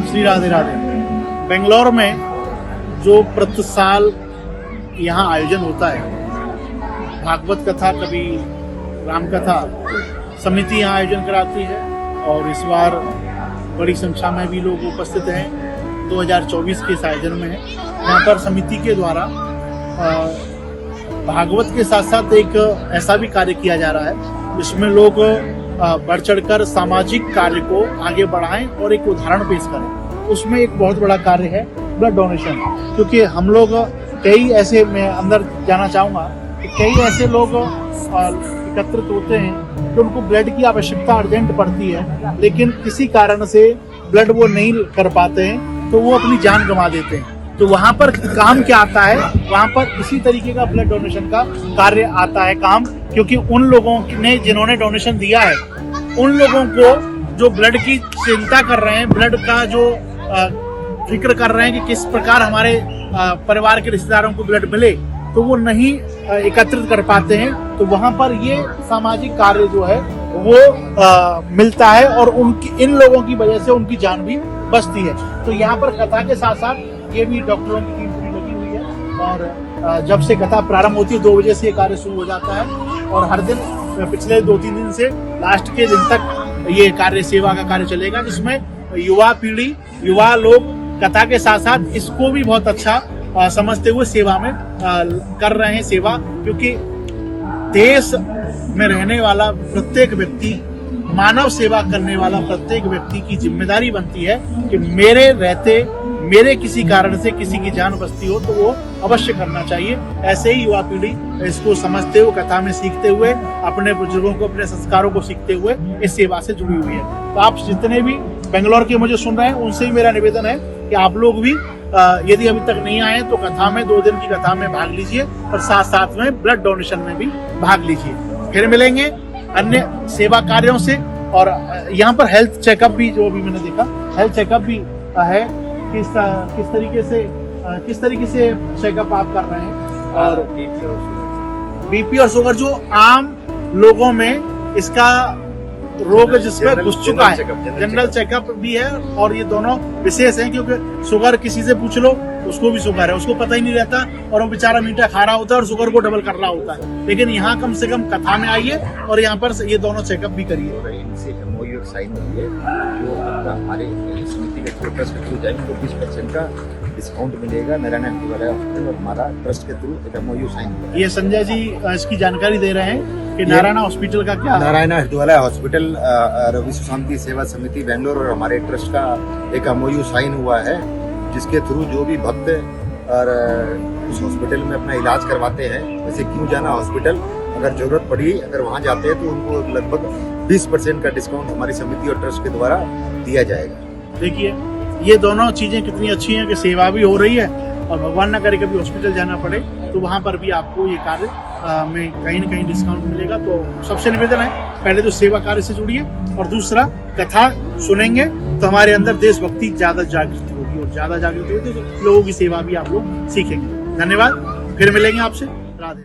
श्री राधे राधे। बेंगलोर में जो प्रति साल यहाँ आयोजन होता है, भागवत कथा, कभी राम कथा, समिति यहाँ आयोजन कराती है और इस बार बड़ी संख्या में भी लोग उपस्थित हैं। 2024 के इस आयोजन में है। यहाँ पर समिति के द्वारा भागवत के साथ साथ एक ऐसा भी कार्य किया जा रहा है जिसमें लोग बढ़ चढ़कर सामाजिक कार्य को आगे बढ़ाएं और एक उदाहरण पेश करें। उसमें एक बहुत बड़ा कार्य है ब्लड डोनेशन, क्योंकि हम लोग कई ऐसे, मैं अंदर जाना चाहूँगा कि कई ऐसे लोग एकत्रित होते हैं जो उनको ब्लड की आवश्यकता अर्जेंट पड़ती है, लेकिन किसी कारण से ब्लड वो नहीं कर पाते हैं तो वो अपनी जान गंवा देते हैं। तो वहाँ पर काम क्या आता है, वहाँ पर इसी तरीके का ब्लड डोनेशन का कार्य आता है काम, क्योंकि उन लोगों ने जिन्होंने डोनेशन दिया है उन लोगों को जो ब्लड की चिंता कर रहे हैं, ब्लड का जो फिक्र कर रहे हैं कि किस प्रकार हमारे परिवार के रिश्तेदारों को ब्लड मिले, तो वो नहीं एकत्रित कर पाते हैं। तो वहाँ पर ये सामाजिक कार्य जो है वो मिलता है और उनकी, इन लोगों की वजह से उनकी जान भी बचती है। तो यहाँ पर कथा के साथ साथ ये भी डॉक्टरों की टीम पूरी लगी हुई है और जब से कथा प्रारंभ होती है 2 बजे से ये कार्य शुरू हो जाता है और हर दिन पिछले 2-3 दिन से लास्ट के दिन तक ये कार्य, सेवा का कार्य चलेगा, जिसमें युवा पीढ़ी, युवा लोग कथा के साथ साथ इसको भी बहुत अच्छा समझते हुए सेवा में कर रहे हैं सेवा। क्योंकि देश में रहने वाला प्रत्येक व्यक्ति, मानव सेवा करने वाला प्रत्येक व्यक्ति की जिम्मेदारी बनती है कि मेरे रहते, मेरे किसी कारण से किसी की जान बचती हो तो वो अवश्य करना चाहिए। ऐसे ही युवा पीढ़ी इसको समझते हुए, कथा में सीखते हुए, अपने बुजुर्गों को, अपने संस्कारों को सीखते हुए इस सेवा से जुड़ी हुई है। तो आप जितने भी बेंगलोर के मुझे सुन रहे हैं उनसे ही मेरा निवेदन है कि आप लोग भी यदि अभी तक नहीं आए तो कथा में, 2 दिन की कथा में भाग लीजिए और साथ साथ में ब्लड डोनेशन में भी भाग लीजिए। फिर मिलेंगे अन्य सेवा कार्यों से। और यहाँ पर हेल्थ चेकअप भी, जो भी मैंने देखा, हेल्थ चेकअप भी है। किस तरीके से चेकअप आप कर रहे हैं? और बीपी और शुगर जो आम लोगों में इसका रोग जिसमें घुस चुका है, जनरल चेकअप भी है और ये दोनों विशेष हैं, क्योंकि शुगर किसी से पूछ लो, उसको भी शुगर है, उसको पता ही नहीं रहता और वो बेचारा मीठा खा रहा होता है और शुगर को डबल कर रहा होता है। लेकिन यहाँ कम से कम कथा में आइए और यहाँ पर ये दोनों चेकअप भी करिए। साइन हुई है जो हमारे समिति के थ्रू, ट्रस्ट के थ्रू जाएंगे तो 20% का डिस्काउंट मिलेगा नारायण हॉस्पिटल और हमारा ट्रस्ट के थ्रू एक MOU साइन हुआ है। ये संजय जी इसकी जानकारी दे रहे हैं कि नारायण हॉस्पिटल का क्या, नारायण हृदयालय हॉस्पिटल, विश्व शांति सेवा समिति बेंगलोर और हमारे ट्रस्ट का एक MOU साइन हुआ है, जिसके थ्रू जो भी भक्त और उस हॉस्पिटल में अपना इलाज करवाते हैं, वैसे क्यों जाना हॉस्पिटल, अगर जरूरत पड़ी, अगर वहाँ जाते हैं तो उनको लगभग 20% का डिस्काउंट हमारी समिति और ट्रस्ट के द्वारा दिया जाएगा। देखिए ये दोनों चीजें कितनी अच्छी हैं कि सेवा भी हो रही है और भगवान न करे कभी हॉस्पिटल जाना पड़े तो वहाँ पर भी आपको ये कार्य में कहीं न कहीं डिस्काउंट मिलेगा। तो सबसे निवेदन है, पहले तो सेवा कार्य से जुड़िए और दूसरा कथा सुनेंगे तो हमारे अंदर देशभक्ति ज्यादा जागृत होगी और ज्यादा जागृत होगी तो लोगों की सेवा भी आप लोग सीखेंगे। धन्यवाद, फिर मिलेंगे आपसे। राधे।